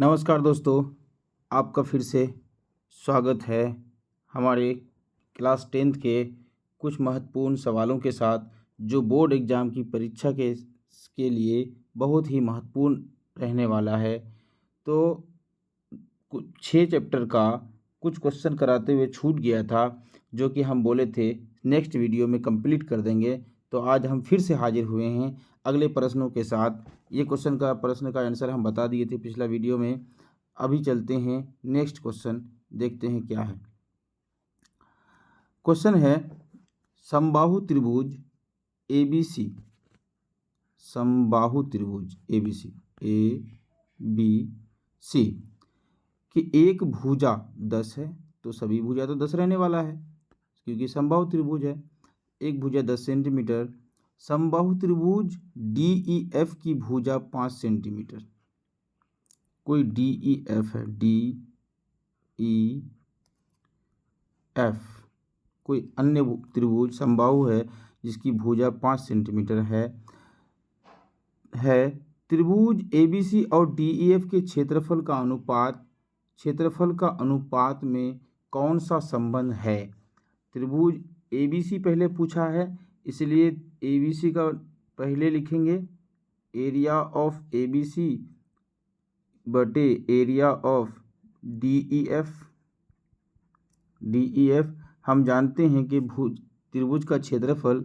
नमस्कार दोस्तों, आपका फिर से स्वागत है हमारे क्लास 10th के कुछ महत्वपूर्ण सवालों के साथ, जो बोर्ड एग्ज़ाम की परीक्षा के लिए बहुत ही महत्वपूर्ण रहने वाला है। तो कुछ 6 चैप्टर का कुछ क्वेश्चन कराते हुए छूट गया था, जो कि हम बोले थे नेक्स्ट वीडियो में कंप्लीट कर देंगे। तो आज हम फिर से हाजिर हुए हैं अगले प्रश्नों के साथ। ये प्रश्न का आंसर हम बता दिए थे पिछला वीडियो में। अभी चलते हैं नेक्स्ट क्वेश्चन, देखते हैं क्या है। क्वेश्चन है समबाहु त्रिभुज ABC, समबाहु त्रिभुज ABC कि एक भुजा 10 है, तो सभी भुजा तो 10 रहने वाला है क्योंकि समबाहु त्रिभुज है। एक भुजा 10 सेंटीमीटर। समबाहु त्रिभुज DEF की भुजा 5 सेंटीमीटर। कोई DEF है, DEF कोई अन्य त्रिभुज समबाहु है जिसकी भुजा 5 सेंटीमीटर है। त्रिभुज ABC और DEF के क्षेत्रफल का अनुपात में कौन सा संबंध है? त्रिभुज ABC पहले पूछा है, इसलिए ABC का पहले लिखेंगे एरिया ऑफ ABC बटे एरिया ऑफ DEF। हम जानते हैं कि त्रिभुज का क्षेत्रफल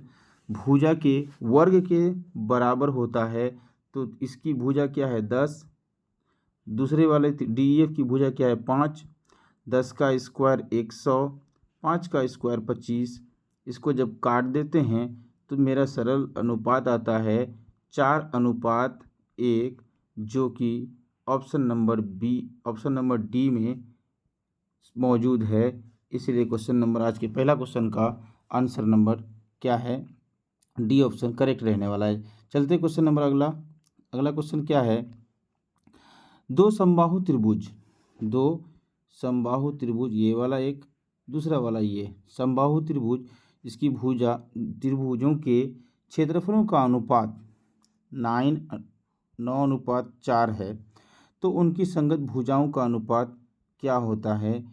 भुजा के वर्ग के बराबर होता है, तो इसकी भुजा क्या है 10, दूसरे वाले DEF की भुजा क्या है 5, 10 का स्क्वायर 100, 5 का स्क्वायर 25। इसको जब काट देते हैं तो मेरा सरल अनुपात आता है 4:1, जो कि ऑप्शन नंबर डी में मौजूद है। इसलिए आज के पहला क्वेश्चन का आंसर नंबर क्या है? डी ऑप्शन करेक्ट रहने वाला है। चलते क्वेश्चन नंबर अगला क्वेश्चन क्या है? दो समबाहु त्रिभुज, ये वाला एक, दूसरा वाला ये समबाहु त्रिभुज, इसकी त्रिभुजों के क्षेत्रफलों का अनुपात 9:4 है, तो उनकी संगत भुजाओं का अनुपात क्या होता है?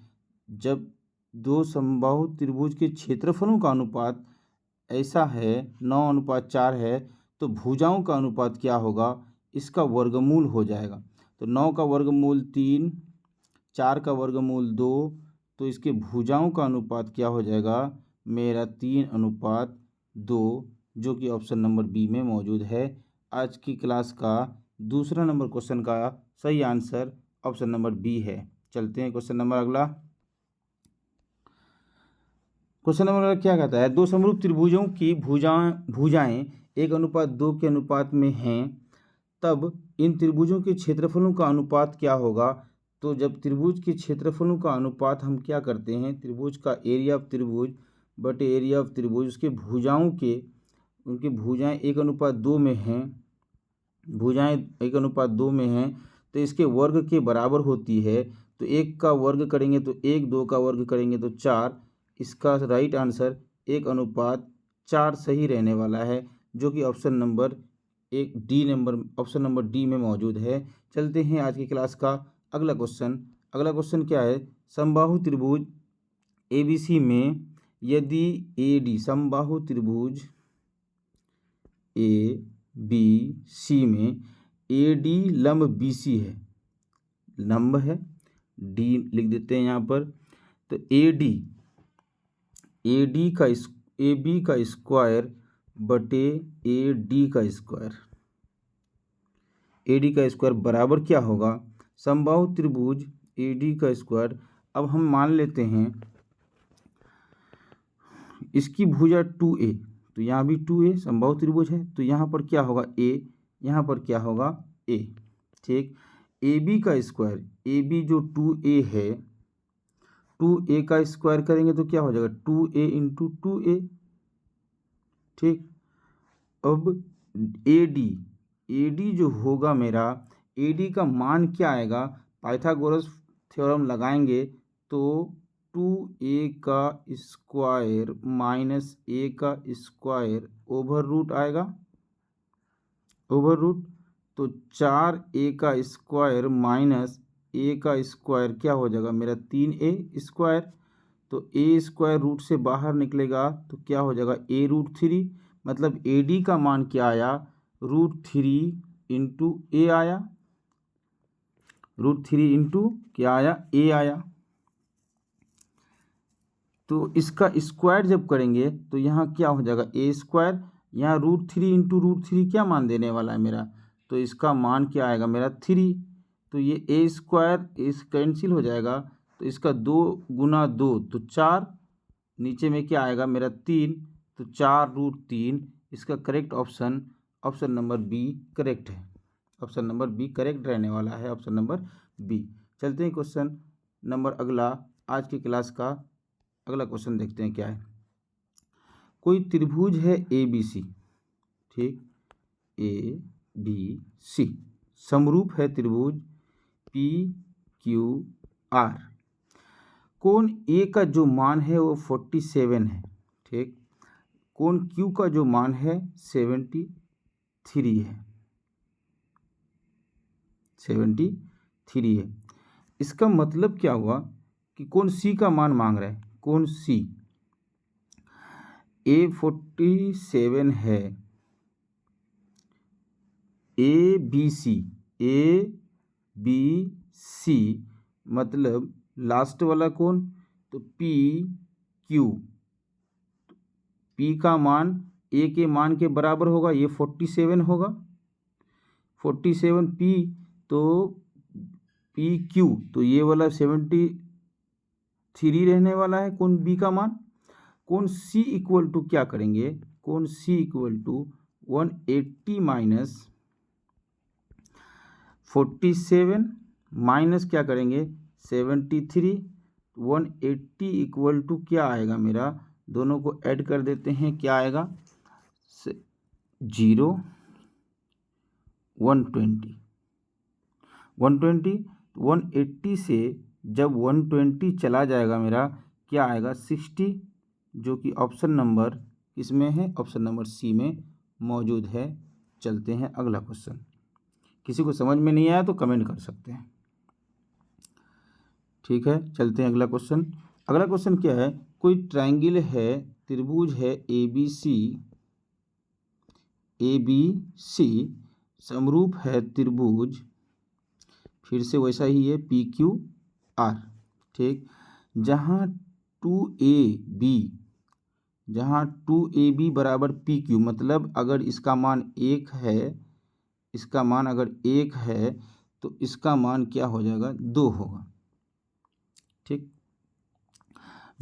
जब दो समबाहु त्रिभुज के क्षेत्रफलों का अनुपात ऐसा है 9:4 है, तो भुजाओं का अनुपात क्या होगा? इसका वर्गमूल हो जाएगा। तो 9 का वर्गमूल 3, 4 का वर्गमूल 2, तो इसके भुजाओं का अनुपात क्या हो जाएगा मेरा? 3:2, जो कि ऑप्शन नंबर बी में मौजूद है। आज की क्लास का दूसरा नंबर क्वेश्चन का सही आंसर ऑप्शन नंबर बी है। चलते हैं क्वेश्चन नंबर अगला। क्वेश्चन नंबर क्या कहता है? दो समरूप त्रिभुजों की भुजाएं 1:2 के अनुपात में हैं, तब इन त्रिभुजों के क्षेत्रफलों का अनुपात क्या होगा? तो जब त्रिभुज के क्षेत्रफलों का अनुपात हम क्या करते हैं, त्रिभुज का एरिया ऑफ त्रिभुज बटे एरिया ऑफ त्रिभुज, उसके उनकी भुजाएं 1:2 में हैं, तो इसके वर्ग के बराबर होती है। तो 1 का वर्ग करेंगे तो 1, 2 का वर्ग करेंगे तो 4। इसका राइट आंसर 1:4 सही रहने वाला है, जो कि ऑप्शन नंबर डी में मौजूद है। चलते हैं आज की क्लास का अगला क्वेश्चन क्या है? समबाहु त्रिभुज ABC में यदि AD, समबाहु त्रिभुज ABC में AD लंब BC है, लंब है, D लिख देते हैं यहाँ पर। तो AB का स्क्वायर बटे AD का स्क्वायर बराबर क्या होगा? समबाहु त्रिभुज AD का स्क्वायर। अब हम मान लेते हैं इसकी भुजा 2A, तो यहाँ भी 2A समबाहु त्रिभुज है, तो यहाँ पर क्या होगा A, यहाँ पर क्या होगा A। ठीक, AB का स्क्वायर, AB जो 2A है, 2A का स्क्वायर करेंगे तो क्या हो जाएगा 2A इंटू 2A। ठीक, अब AD जो होगा मेरा, AD का मान क्या आएगा? पाइथागोरस थ्योरम लगाएंगे तो 2A का स्क्वायर माइनस A का स्क्वायर ओवर रूट आएगा, तो 4A का स्क्वायर माइनस ए का स्क्वायर क्या हो जाएगा मेरा 3a²। तो a² रूट से बाहर निकलेगा तो क्या हो जाएगा a√3, मतलब AD का मान क्या आया √3 इंटू ए आया, √3 इंटू क्या आया a आया। तो इसका स्क्वायर जब करेंगे तो यहाँ क्या हो जाएगा a², यहाँ √3 इंटू √3 क्या मान देने वाला है मेरा, तो इसका मान क्या आएगा मेरा 3। तो ये a² इस कैंसिल हो जाएगा, तो इसका 2 गुना 2 तो 4, नीचे में क्या आएगा मेरा 3, तो 4√3। इसका correct option number B correct है। ऑप्शन नंबर बी करेक्ट रहने वाला है, ऑप्शन नंबर बी। चलते हैं क्वेश्चन नंबर अगला, आज की क्लास का अगला क्वेश्चन देखते हैं क्या है। कोई त्रिभुज है ABC, ठीक, ABC समरूप है त्रिभुज PQR। कोण A का जो मान है वो 47 है, ठीक, कोण Q का जो मान है 73 है, 73 है। इसका मतलब क्या हुआ कि कोण C का मान मांग रहा है, कोण C A47 है, ABC मतलब लास्ट वाला कोण, तो PQ, P का मान A के मान के बराबर होगा, ये 47 होगा, 47P, तो PQ तो ये वाला 73 रहने वाला है कोण B का मान। कोण C इक्वल टू क्या करेंगे, कोण C equal to 180 minus 47 minus क्या करेंगे 73, 180 इक्वल टू क्या आएगा मेरा, दोनों को ऐड कर देते हैं, क्या आएगा 0 120 180 से जब 120 चला जाएगा मेरा क्या आएगा 60, जो कि ऑप्शन नंबर इसमें है, ऑप्शन नंबर सी में मौजूद है। चलते हैं अगला क्वेश्चन। किसी को समझ में नहीं आया तो कमेंट कर सकते हैं, ठीक है। चलते हैं अगला क्वेश्चन। अगला क्वेश्चन क्या है, कोई ट्रायंगल है, त्रिभुज है ABC समरूप है त्रिभुज, फिर से वैसा ही है PQR, ठीक, जहाँ 2AB बराबर PQ, मतलब अगर इसका मान 1 है, इसका मान अगर 1 है तो इसका मान क्या हो जाएगा 2 होगा, ठीक।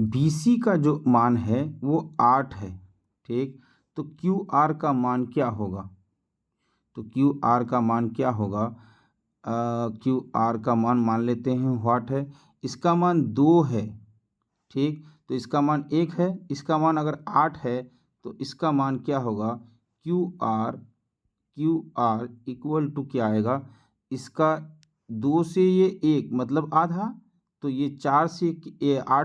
BC का जो मान है वो 8 है, ठीक, तो QR का मान क्या होगा, तो QR का मान क्या होगा, QR का मान लेते हैं व्हाट है, इसका मान 2 है, ठीक, तो इसका मान 1 है, इसका मान अगर 8 है तो इसका मान क्या होगा QR इक्वल टू क्या आएगा, इसका 2 से ये 1 मतलब आधा, तो ये 8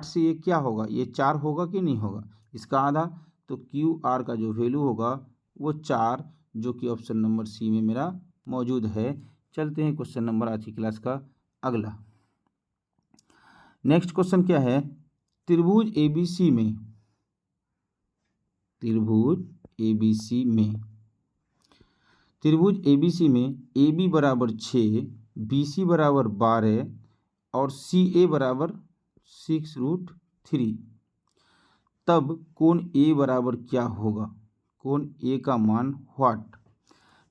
से ये क्या होगा, ये 4 होगा कि नहीं होगा, इसका आधा, तो QR का जो वैल्यू होगा वो 4, जो कि ऑप्शन नंबर सी में मेरा मौजूद है। चलते हैं क्वेश्चन नंबर आज की क्लास का अगला। नेक्स्ट क्वेश्चन क्या है, त्रिभुज ABC में AB बराबर 6, BC बराबर 12 और CA बराबर 6√3, तब कोण A बराबर क्या होगा, कोण A का मान व्हाट,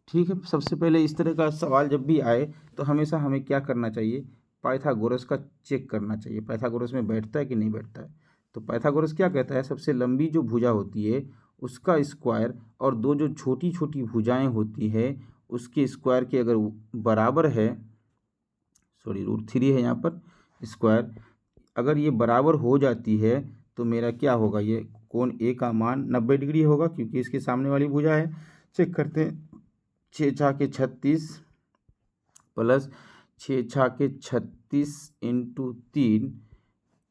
ठीक है। सबसे पहले इस तरह का सवाल जब भी आए तो हमेशा हमें क्या करना चाहिए, पाइथागोरस का चेक करना चाहिए, पाइथागोरस में बैठता है कि नहीं बैठता है। तो पाइथागोरस क्या कहता है, सबसे लंबी जो भुजा होती है उसका स्क्वायर और दो जो छोटी छोटी भुजाएं होती है उसके स्क्वायर के अगर बराबर है, सॉरी √3 है यहाँ पर स्क्वायर, अगर ये बराबर हो जाती है तो मेरा क्या होगा, ये कोण A का मान 90 डिग्री होगा, क्योंकि इसके सामने वाली भुजा है। चेक करते हैं, 6 × 36 प्लस 6 × 36 इंटू 3,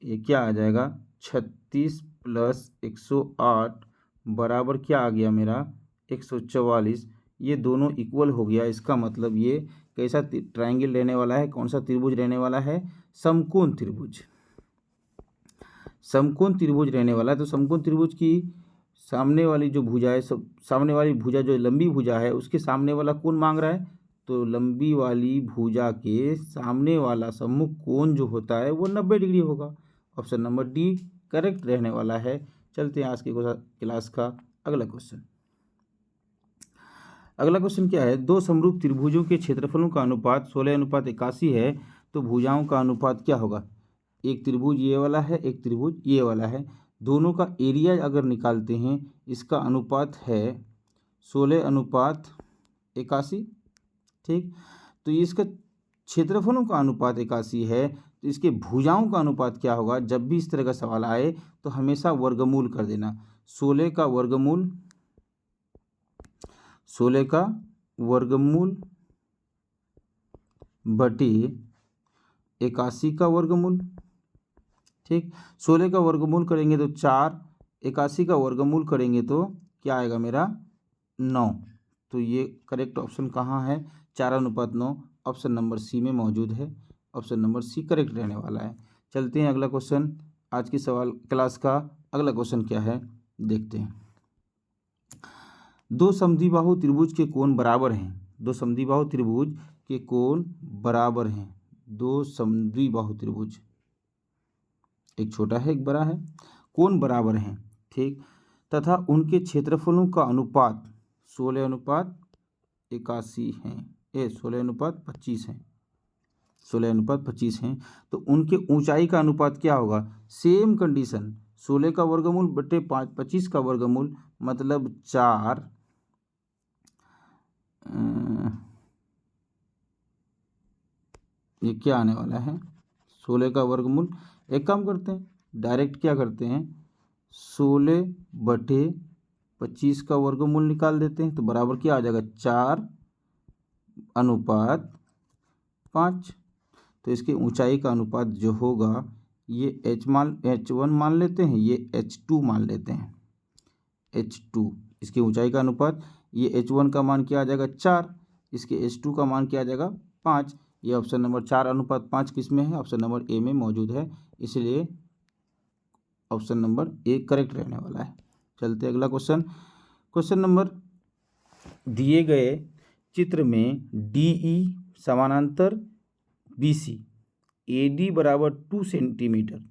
ये क्या आ जाएगा 36 प्लस 108 बराबर क्या आ गया मेरा 144, ये दोनों इक्वल हो गया। इसका मतलब ये कैसा ट्रायंगल रहने वाला है, कौन सा त्रिभुज रहने वाला है, समकोण त्रिभुज। समकोण त्रिभुज रहने वाला है। तो समकोण त्रिभुज की सामने वाली जो भुजा है, सब सामने वाली भुजा जो लंबी भुजा है उसके सामने वाला कोण मांग रहा है, तो लंबी वाली भुजा के सामने वाला सम्मुख कोण जो होता है वो 90 डिग्री होगा। ऑप्शन नंबर डी करेक्ट रहने वाला है। चलते हैं आज की क्लास का अगला क्वेश्चन। अगला क्वेश्चन क्या है, दो समरूप त्रिभुजों के क्षेत्रफलों का अनुपात 16:81 है, तो भुजाओं का अनुपात क्या होगा। एक त्रिभुज ये वाला है, एक त्रिभुज ये वाला है, दोनों का एरिया अगर निकालते हैं इसका अनुपात है 16:81। ठीक, तो ये इसका क्षेत्रफलों का अनुपात 81 है, तो इसके भुजाओं का अनुपात क्या होगा। जब भी इस तरह का सवाल आए तो हमेशा वर्गमूल कर देना। 16 का वर्गमूल बटे 81 का वर्गमूल। ठीक, 16 का वर्गमूल करेंगे तो 4, 81 का वर्गमूल करेंगे तो क्या आएगा मेरा 9। तो ये करेक्ट ऑप्शन कहाँ है, 4:9 ऑप्शन नंबर सी में मौजूद है। ऑप्शन नंबर सी करेक्ट रहने वाला है। चलते हैं अगला क्वेश्चन। आज की सवाल क्लास का अगला क्वेश्चन क्या है देखते हैं। दो समद्विबाहु त्रिभुज के कोण बराबर हैं। दो समद्विबाहु त्रिभुज के कोण बराबर हैं। दो समद्विबाहु त्रिभुज, एक छोटा है एक बड़ा है, कोण बराबर हैं। ठीक, तथा उनके क्षेत्रफलों का अनुपात 16:81 है, 16:25 है, 16:25 हैं। तो उनके ऊंचाई का अनुपात क्या होगा। सेम कंडीशन, 16 का वर्गमूल बटे 25 का वर्गमूल मतलब 4, ये क्या आने वाला है 16 का वर्गमूल। एक काम करते हैं, डायरेक्ट क्या करते हैं 16/25 का वर्गमूल निकाल देते हैं, तो बराबर क्या आ जाएगा 4:5। तो इसके ऊंचाई का अनुपात जो होगा ये H1 मान लेते हैं, ये H2 मान लेते हैं, H2 इसकी ऊंचाई का अनुपात। ये H1 का मान क्या आ जाएगा 4, इसके H2 का मान क्या आ जाएगा 5। ये ऑप्शन नंबर 4:5 किस में है, ऑप्शन नंबर ए में मौजूद है, इसलिए ऑप्शन नंबर ए करेक्ट रहने वाला है। चलते अगला क्वेश्चन। क्वेश्चन नंबर, दिए गए चित्र में DE समानांतर BC, AD बराबर 2 सेंटीमीटर,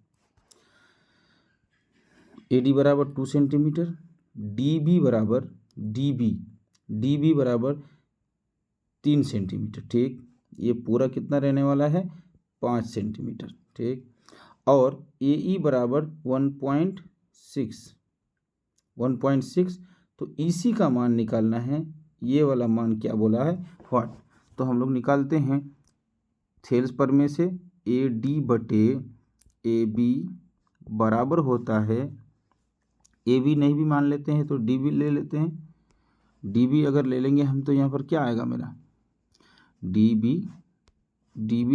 AD बराबर 2 सेंटीमीटर, DB बराबर 3 सेंटीमीटर। ठीक, ये पूरा कितना रहने वाला है 5 सेंटीमीटर। ठीक, और AE बराबर 1.6, तो EC का मान निकालना है। ये वाला मान क्या बोला है व्हाट, तो हम लोग निकालते हैं थेल्स पर में से AD बटे AB बराबर होता है, AB नहीं भी मान लेते हैं तो DB ले लेते हैं। DB अगर ले लेंगे हम तो यहाँ पर क्या आएगा मेरा DB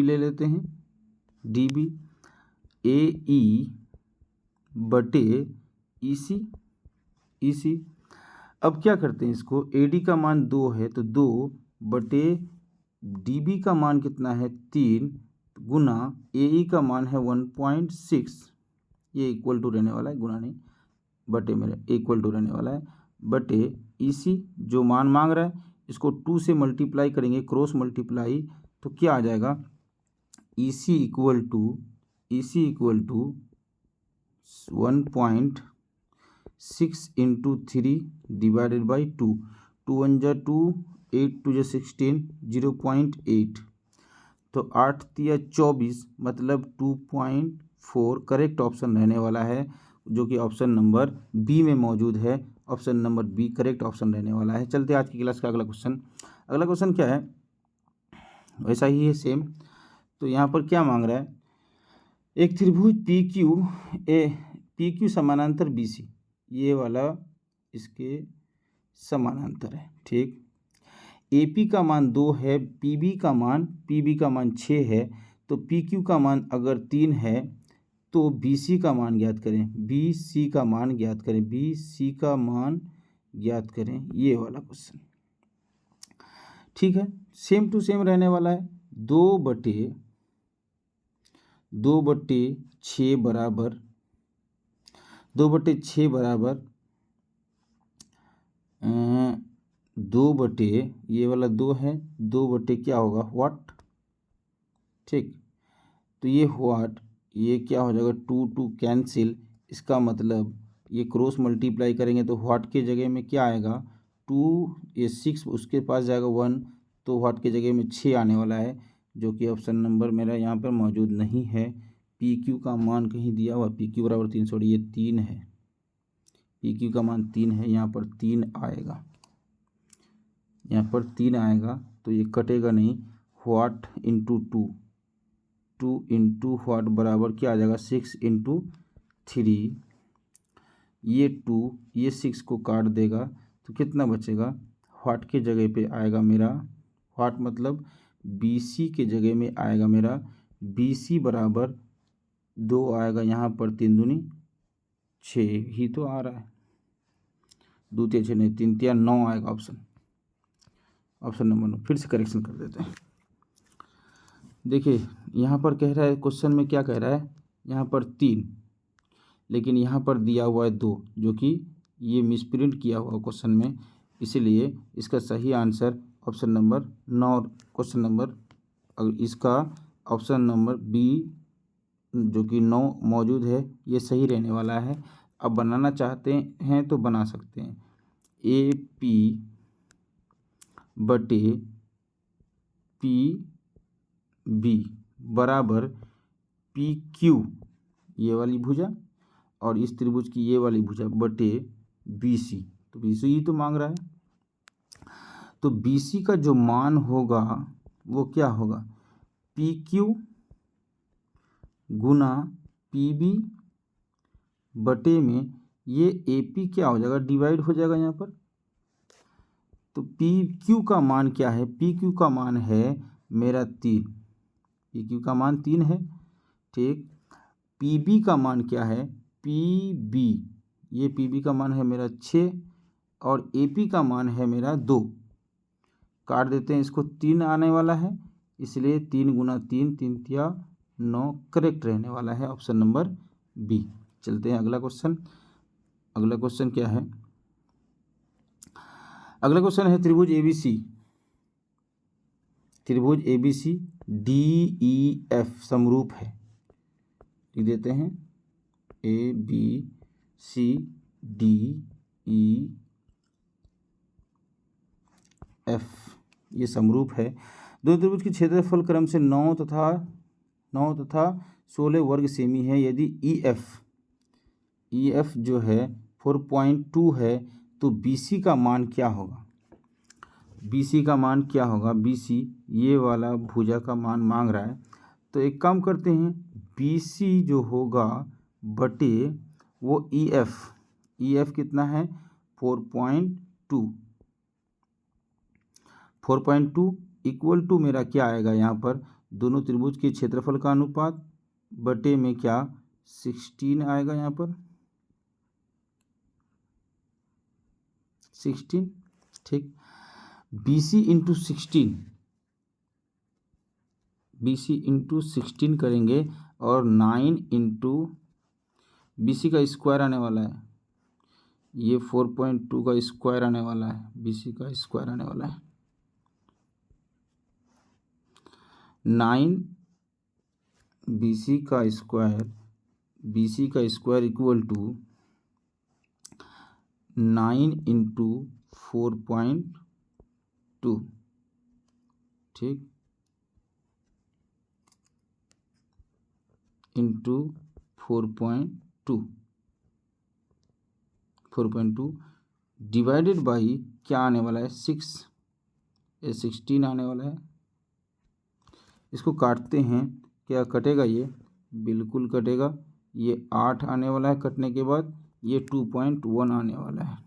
ले लेते हैं, DB AE बटे EC। अब क्या करते हैं इसको, AD का मान 2 है तो 2 बटे DB का मान कितना है 3 गुना AE का मान है 1.6, ये इक्वल टू रहने वाला है, गुना नहीं बटे मेरे इक्वल टू रहने वाला है, बटे EC जो मान मांग रहा है इसको 2 से मल्टीप्लाई करेंगे, क्रॉस मल्टीप्लाई, तो क्या आ जाएगा EC equal to 1.6 into 3 divided by 2, 2 1 जा 2, 8 2 जा 16, 0.8, तो 8 3 24 मतलब 2.4 करेक्ट ऑप्शन रहने वाला है, जो कि ऑप्शन नंबर बी में मौजूद है। Option number B correct option रहने वाला है। चलते आज की क्लास का अगला क्वेश्चन। अगला क्वेश्चन क्या है, वैसा ही है सेम। तो यहाँ पर क्या मांग रहा है, एक त्रिभुज PQ समानांतर BC, ये वाला इसके समानांतर है। ठीक, AP का मान 2 है, PB का मान 6 है, तो PQ का मान अगर 3 है तो BC का मान ज्ञात करें, BC का मान ज्ञात करें, ये वाला क्वेश्चन। ठीक है, सेम टू सेम रहने वाला है। 2/6 बराबर 2/6 बराबर 2 ये वाला 2 है, 2 क्या होगा व्हाट, ठीक। तो ये व्हाट, ये क्या हो जाएगा 2 कैंसिल, इसका मतलब ये क्रॉस मल्टीप्लाई करेंगे तो व्हाट के जगह में क्या आएगा 2, ये 6 उसके पास जाएगा 1, तो व्हाट के जगह में 6 आने वाला है, जो कि ऑप्शन नंबर मेरा यहाँ पर मौजूद नहीं है। पी क्यू का मान कहीं दिया हुआ, पी क्यू बराबर 300, ये 3 है, पी क्यू का मान 3 है, यहाँ पर 3 आएगा, यहाँ पर 3 आएगा, तो ये कटेगा नहीं। व्हाट इंटू 2 इंटू व्हाट बराबर क्या आ जाएगा 6 इंटू 3, ये 2 ये 6 को काट देगा तो कितना बचेगा, व्हाट के जगह पे आएगा मेरा, व्हाट मतलब बी सी के जगह में आएगा मेरा बी सी बराबर 2 आएगा, यहाँ पर 3 दूनी 6 ही तो आ रहा है, 2 3 6 नहीं 3 3 9 आएगा ऑप्शन नंबर 9। फिर से करेक्शन कर देते हैं। देखिए यहाँ पर कह रहा है, क्वेश्चन में क्या कह रहा है, यहाँ पर 3, लेकिन यहाँ पर दिया हुआ है 2, जो कि ये मिसप्रिंट किया हुआ क्वेश्चन में, इसीलिए इसका सही answer option number 9, question number इसका ऑप्शन नंबर बी जो कि 9 मौजूद है, ये सही रहने वाला है। अब बनाना चाहते हैं तो बना सकते हैं, ए पी बटे पी बी बराबर पी क्यू, ये वाली भुजा और इस त्रिभुज की ये वाली भुजा बटे बी सी, तो बी सी तो मांग रहा है, तो बी सी का जो मान होगा वो क्या होगा, पी क्यू गुना पी बी बटे में ये ए पी क्या हो जाएगा, डिवाइड हो जाएगा यहाँ पर। तो पी क्यू का मान क्या है, पी क्यू का मान है मेरा 3, पी क्यू का मान 3 है, ठीक। पी बी का मान क्या है, पी बी, ये पी बी का मान है मेरा 6 और ए पी का मान है मेरा 2, काट देते हैं इसको, 3 आने वाला है, इसलिए 3 गुना 3 3 तिया 9 करेक्ट रहने वाला है ऑप्शन नंबर बी। चलते हैं अगला क्वेश्चन। अगला क्वेश्चन क्या है, अगला क्वेश्चन है त्रिभुज एबीसी, त्रिभुज एबीसी डी ई एफ समरूप है, लिख देते हैं A B C D E F, ये समरूप है। दो त्रिभुज की क्षेत्रफल क्रम से 9 तथा 16 वर्ग सेमी है। यदि ई एफ जो है 4.2 है तो बी सी का मान क्या होगा, बी सी का मान क्या होगा, बी सी ये वाला भुजा का मान मांग रहा है, तो एक काम करते हैं, बी सी जो होगा बटे वो ई एफ कितना है 4.2, 4.2 इक्वल टू मेरा क्या आएगा यहाँ पर, दोनों त्रिभुज के क्षेत्रफल का अनुपात बटे में क्या 16 आएगा, यहाँ पर 16, ठीक। बी सी इंटू 16 करेंगे और 9 इंटू बी सी का स्क्वायर आने वाला है, ये 4.2 का स्क्वायर आने वाला है, बी सी का स्क्वायर आने वाला है, 9 बी सी का स्क्वायर इक्वल टू 9 इंटू 4.2, ठीक, इंटू 4.2 डिवाइडेड बाई क्या आने वाला है 6, ये 16 आने वाला है। इसको काटते हैं, क्या कटेगा, ये बिल्कुल कटेगा, ये 8 आने वाला है, कटने के बाद ये 2.1 आने वाला है,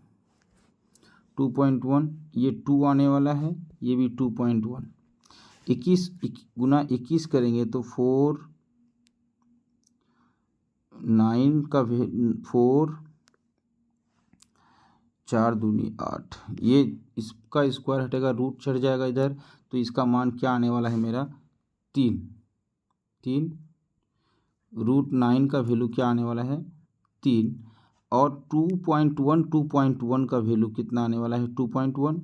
2.1, ये 2 आने वाला है, ये भी 2.1, 21 गुना 21 करेंगे तो 4 9 का 4 4 दूनी 8, ये इसका स्क्वायर हटेगा, रूट चढ़ जाएगा इधर, तो इसका मान क्या आने वाला है मेरा 3। √9 का वैल्यू क्या आने वाला है 3, और 2.1 का वैल्यू कितना आने वाला है 2.1।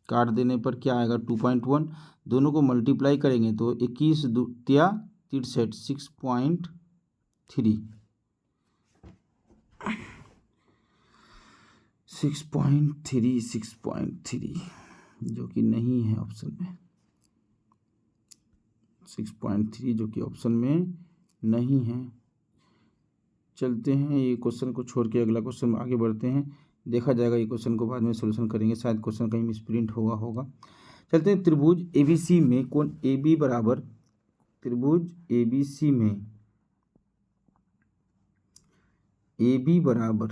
काट देने पर क्या आएगा 2.1, दोनों को मल्टीप्लाई करेंगे तो 21 दूतिया 63 6.3 जो कि नहीं है ऑप्शन में, 6.3 जो कि ऑप्शन में नहीं है। चलते हैं, ये क्वेश्चन को छोड़ के अगला क्वेश्चन आगे बढ़ते हैं, देखा जाएगा ये क्वेश्चन को बाद में सॉल्यूशन करेंगे, शायद क्वेश्चन कहीं मिसप्रिंट होगा। चलते हैं, त्रिभुज एबीसी में कोण AB बराबर, त्रिभुज एबीसी में AB बराबर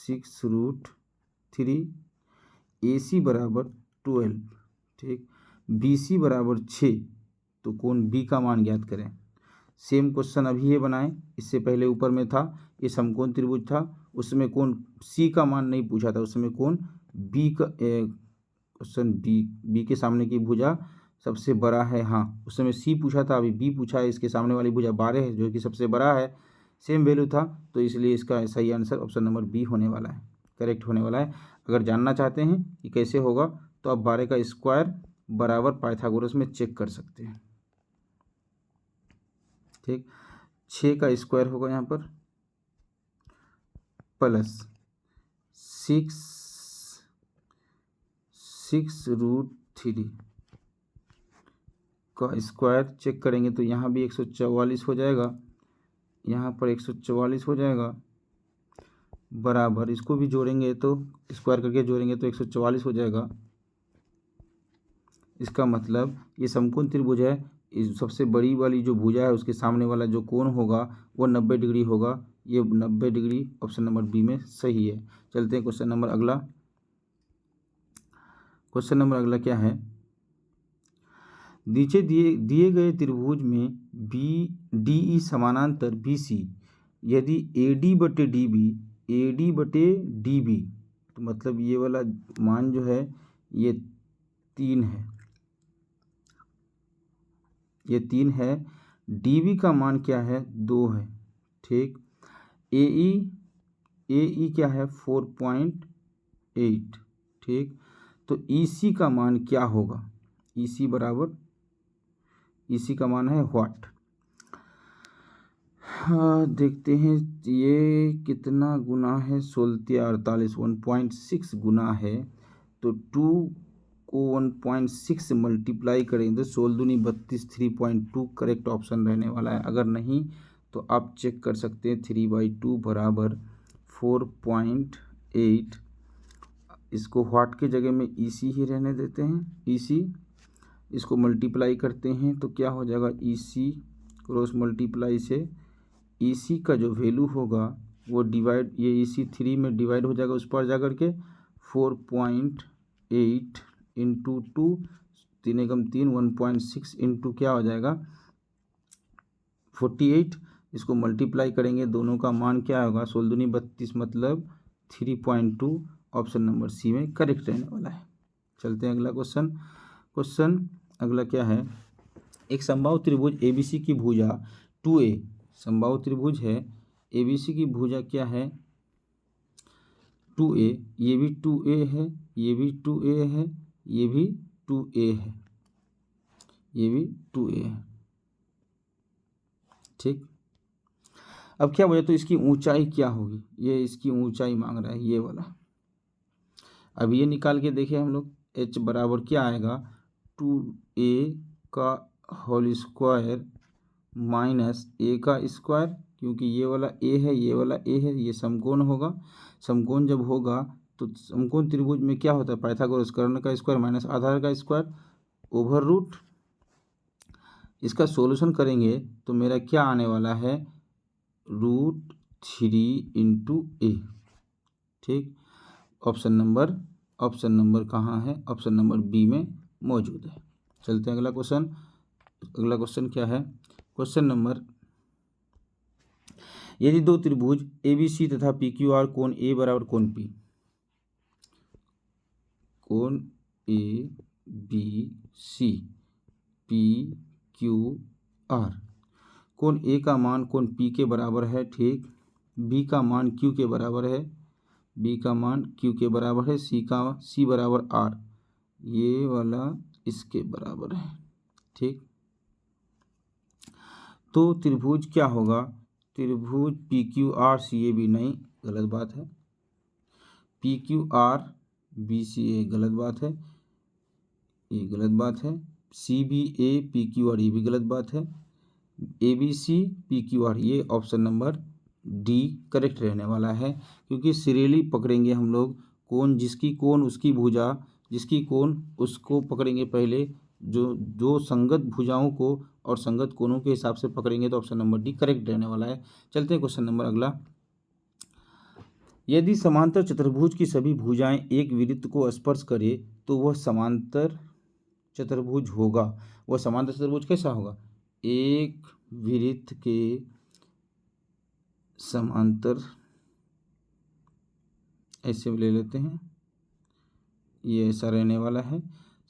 6√3, AC बराबर 12, ठीक, BC बराबर 6, तो कोण B का मान ज्ञात करें। सेम क्वेश्चन अभी ये बनाएं, इससे पहले ऊपर में था ये समकोण त्रिभुज था, उसमें कोण C का मान नहीं पूछा था, उसमें कोण B का क्वेश्चन B के सामने की भुजा सबसे बड़ा है, हाँ उस समय C पूछा था, अभी B पूछा है, इसके सामने वाली भुजा 12 है जो कि सबसे बड़ा है, सेम वैल्यू था, तो इसलिए इसका सही आंसर ऑप्शन नंबर B होने वाला है, करेक्ट होने वाला है। अगर जानना चाहते हैं कि कैसे होगा तो आप 12 का स्क्वायर बराबर पाइथागोरस में चेक कर सकते हैं, ठीक। 6 का स्क्वायर होगा यहाँ पर प्लस 6√3 का स्क्वायर चेक करेंगे तो यहाँ भी 144 हो जाएगा, यहाँ पर 144 हो जाएगा, बराबर इसको भी जोड़ेंगे तो स्क्वायर करके जोड़ेंगे तो 144 हो जाएगा। इसका मतलब ये समकोण त्रिभुज है, इस सबसे बड़ी वाली जो भुजा है उसके सामने वाला जो कोण होगा वो 90 डिग्री होगा, ये 90 डिग्री ऑप्शन नंबर B में सही है। चलते हैं क्वेश्चन नंबर अगला। क्वेश्चन नंबर अगला क्या है, नीचे दिए गए त्रिभुज में BDE समानांतर BC यदि AD/DB तो मतलब ये वाला मान जो है ये 3 है, ये 3 है, DB का मान क्या है 2 है, ठीक। AE क्या है 4.8, ठीक। तो EC का मान क्या होगा, EC बराबर, EC का मान है व्हाट, हाँ देखते हैं ये कितना गुना है, 16 1.6 गुना है, तो 2 को 1.6 से मल्टीप्लाई करेंगे तो 16 दूनी 32 3.2 करेक्ट ऑप्शन रहने वाला है। अगर नहीं तो आप चेक कर सकते हैं, 3/2 बराबर 4.8, इसको व्हाट के जगह में EC ही रहने देते हैं, EC, इसको मल्टीप्लाई करते हैं तो क्या हो जाएगा EC क्रॉस मल्टीप्लाई से EC का जो वैल्यू होगा वो डिवाइड, ये EC 3 में डिवाइड हो जाएगा उस पर जा कर के 4.8 इंटू 2, 3 एकम 3, 1.6 इंटू क्या हो जाएगा 48, इसको मल्टीप्लाई करेंगे दोनों का मान क्या होगा 16 दूनी 32 मतलब 3.2 ऑप्शन नंबर C में करेक्ट रहने वाला है। चलते हैं अगला क्वेश्चन अगला क्या है, एक समबाहु त्रिभुज ABC की भुजा 2A, समबाहु त्रिभुज है ABC की भुजा क्या है 2A, ये भी 2A है, ये भी 2A है, ये भी 2A है, ये भी 2A है, ठीक। अब क्या बोले तो इसकी ऊंचाई क्या होगी, ये इसकी ऊंचाई मांग रहा है ये वाला, अब ये निकाल के देखें हम लोग, H बराबर क्या आएगा 2A का होल स्क्वायर माइनस A का स्क्वायर, क्योंकि ये वाला A है ये वाला A है, ये समकोण होगा, समकोण जब होगा तो समकोण त्रिभुज में क्या होता है पाइथागोरस कर्ण का स्क्वायर माइनस आधार का स्क्वायर ओवर रूट, इसका सॉल्यूशन करेंगे तो मेरा क्या आने वाला है √3 इंटू A, ठीक। ऑप्शन नंबर कहाँ है, ऑप्शन नंबर B में मौजूद है। चलते हैं अगला क्वेश्चन क्या है, क्वेश्चन नंबर, यदि दो त्रिभुज ABC तथा PQR कोण A बराबर कोण P, कोण A B C P Q R. कोण ए का मान कोण पी के बराबर है, ठीक। बी का मान क्यू के बराबर है, बी का मान क्यू के बराबर है। सी बराबर आर, ये वाला इसके बराबर है, ठीक। तो त्रिभुज क्या होगा, त्रिभुज P Q R C A B, नहीं, गलत बात है। P Q R B C A, गलत बात है, ये गलत बात है। C B A P Q R, ये भी गलत बात है। A B C P Q R, ये ऑप्शन नंबर डी करेक्ट रहने वाला है, क्योंकि सिरेली पकड़ेंगे हम लोग। कोण जिसकी कोण उसकी भुजा, जिसकी कोण उसको पकड़ेंगे पहले, जो संगत भुजाओं को और संगत कोणों के हिसाब से पकड़ेंगे, तो ऑप्शन नंबर डी करेक्ट रहने वाला है। चलते हैं क्वेश्चन नंबर अगला। यदि समांतर चतुर्भुज की सभी भुजाएं एक वृत्त को स्पर्श करे तो वह समांतर चतुर्भुज होगा। वह समांतर चतुर्भुज कैसा होगा, एक वृत्त के समांतर, ऐसे ले लेते हैं, ये ऐसा रहने वाला है।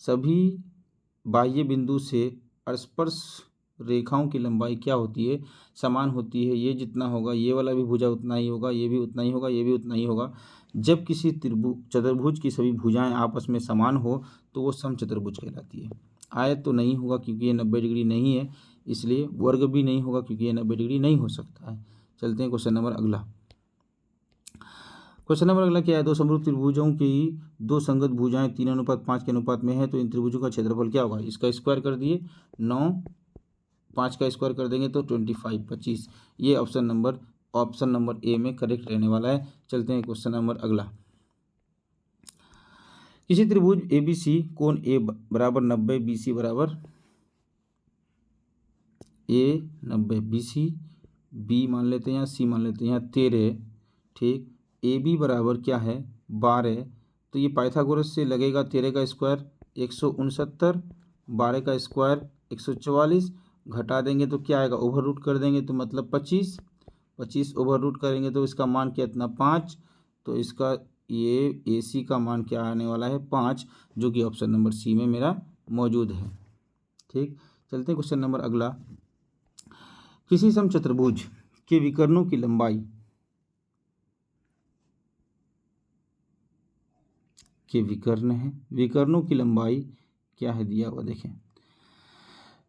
सभी बाह्य बिंदु से स्पर्श रेखाओं की लंबाई क्या होती है, समान होती है। ये जितना होगा ये वाला भी भुजा उतना ही होगा, ये भी उतना ही होगा, ये भी उतना ही होगा। जब किसी चतुर्भुज की सभी भुजाएं आपस में समान हो तो वो समचतुर्भुज कहलाती है। आयत तो नहीं होगा क्योंकि ये 90 डिग्री नहीं है, इसलिए वर्ग भी नहीं होगा क्योंकि ये 90 डिग्री नहीं हो सकता है। चलते हैं क्वेश्चन नंबर अगला। क्वेश्चन नंबर अगला क्या है, दो समरूप त्रिभुजों की दो संगत भुजाएं 3:5 के अनुपात में है, तो इन त्रिभुजों का क्षेत्रफल क्या होगा। इसका स्क्वायर कर दिए 9, 5 का स्क्वायर कर देंगे तो 25, 25। ये ऑप्शन नंबर ए में करेक्ट रहने वाला है। चलते हैं क्वेश्चन नंबर अगला। किसी त्रिभुज ए बी सी कोण ए बराबर 90, बी सी बराबर ए 90, बी सी, बी मान लेते हैं यहाँ, सी मान लेते हैं यहाँ 13, ठीक। ए बी बराबर क्या है 12, तो ये पाइथागोरस से लगेगा। 13 का स्क्वायर 169, 12 का स्क्वायर 144, घटा देंगे तो क्या आएगा, ओवर रूट कर देंगे तो मतलब 25, 25 ओवर रूट करेंगे तो इसका मान कितना 5, तो इसका ये ए सी का मान क्या आने वाला है 5, जो कि ऑप्शन नंबर सी में मेरा मौजूद है, ठीक। चलते हैं क्वेश्चन नंबर अगला। किसी समचतुर्भुज के विकर्णों की लंबाई के विकर्ण है, विकर्णों की लंबाई क्या है दिया हुआ देखें।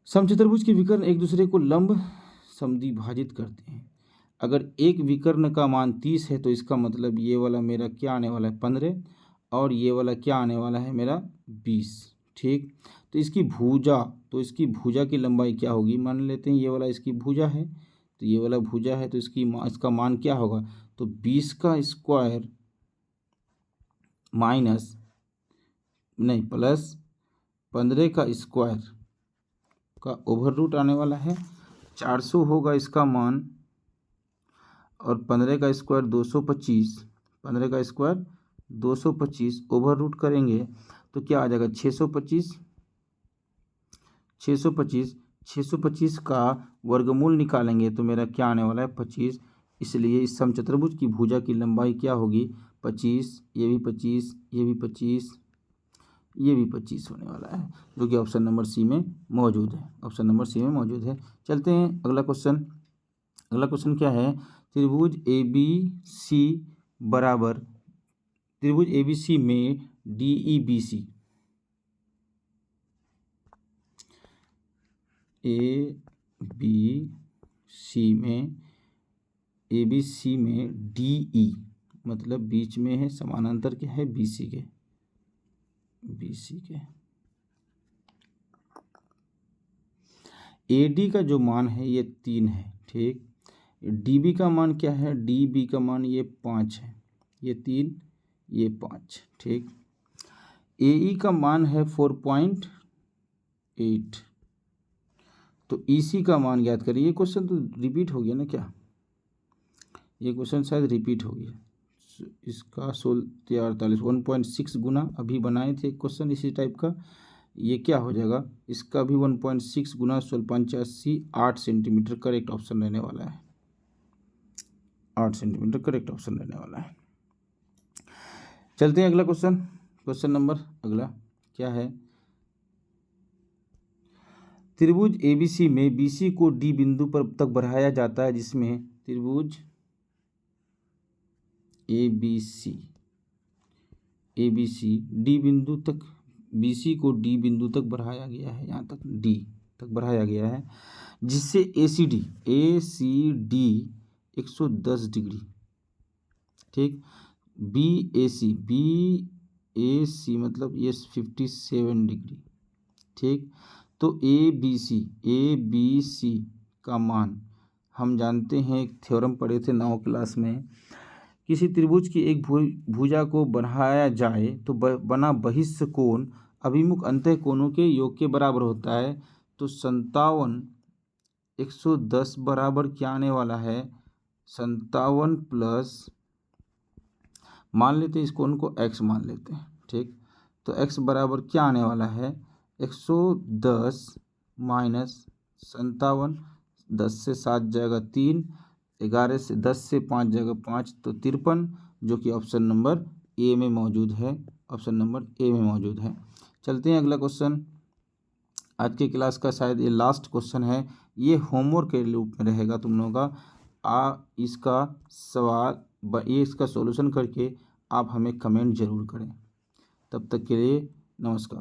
समचतुर्भुज के विकर्ण एक दूसरे को लंब समद्विभाजित करते हैं। अगर एक विकर्ण का मान 30 है तो इसका मतलब ये वाला मेरा क्या आने वाला है 15, और ये वाला क्या आने वाला है मेरा 20, ठीक। तो इसकी भुजा की लंबाई क्या होगी, मान लेते हैं ये वाला इसकी भुजा है, तो ये वाला भुजा है, तो इसका मान क्या होगा, तो 20 का स्क्वायर प्लस 15 का स्क्वायर का ओवर रूट आने वाला है। 400 होगा इसका मान, और 15 का स्क्वायर 225, 15 का स्क्वायर 225 ओवर रूट करेंगे तो क्या आ जाएगा 625, 625, 625 का वर्गमूल निकालेंगे तो मेरा क्या आने वाला है 25। इसलिए इस समचतुर्भुज की भुजा की लंबाई क्या होगी 25, ये भी 25, ये भी 25, ये भी 25 होने वाला है, जो कि ऑप्शन नंबर सी में मौजूद है, ऑप्शन नंबर सी में मौजूद है। चलते हैं अगला क्वेश्चन। अगला क्वेश्चन क्या है, त्रिभुज ए बी सी बराबर, त्रिभुज ए बी सी में D E B C, A B C में डी ई मतलब बीच में है, समानांतर के है बी सी के, ए डी का जो मान है ये 3 है, ठीक। डी बी का मान क्या है, डी बी का मान ये 5 है, ये 3 ये 5, ठीक। ए ई का मान है 4.8, तो ई सी का मान ज्ञात करिए। ये क्वेश्चन तो रिपीट हो गया ना क्या, ये क्वेश्चन शायद रिपीट हो गया। इसका 16 1.6 गुना अभी बनाए थे क्वेश्चन इसी टाइप का, ये क्या हो जाएगा, इसका भी 1.6 गुना 1685, 8 सेंटीमीटर करेक्ट ऑप्शन रहने वाला है, 8 सेंटीमीटर करेक्ट ऑप्शन रहने वाला है। चलते हैं अगला क्वेश्चन। क्वेश्चन नंबर अगला क्या है, त्रिभुज एबीसी में बीसी को डी बिंदु पर तक बढ़ाया जाता है, जिसमें त्रिभुज एबीसी डी बिंदु तक, बीसी को डी बिंदु तक बढ़ाया गया है, यहाँ तक डी तक बढ़ाया गया है, जिससे एसीडी 110 डिग्री, ठीक, बीएसी मतलब ये 57 डिग्री, ठीक। तो ए बी सी का मान हम जानते हैं, एक थ्योरम पढ़े थे 9 क्लास में, किसी त्रिभुज की एक भुजा को बढ़ाया जाए तो बना बहिष्ठ कोण अभिमुख अंतः कोणों के योग के बराबर होता है। तो 57 110 बराबर क्या आने वाला है, 57 प्लस, मान लेते हैं इस कोण को x मान लेते हैं, ठीक। तो x बराबर क्या आने वाला है, 110 माइनस 57, 10 से 7 जाएगा 3, 11 से 10 से 5 जाएगा 5, तो 53, जो कि ऑप्शन नंबर ए में मौजूद है, ऑप्शन नंबर ए में मौजूद है। चलते हैं अगला क्वेश्चन, आज के क्लास का शायद ये लास्ट क्वेश्चन है, ये होमवर्क के रूप में रहेगा तुम लोगों का। इसका सवाल ये इसका सॉल्यूशन करके आप हमें कमेंट जरूर करें। तब तक के लिए नमस्कार।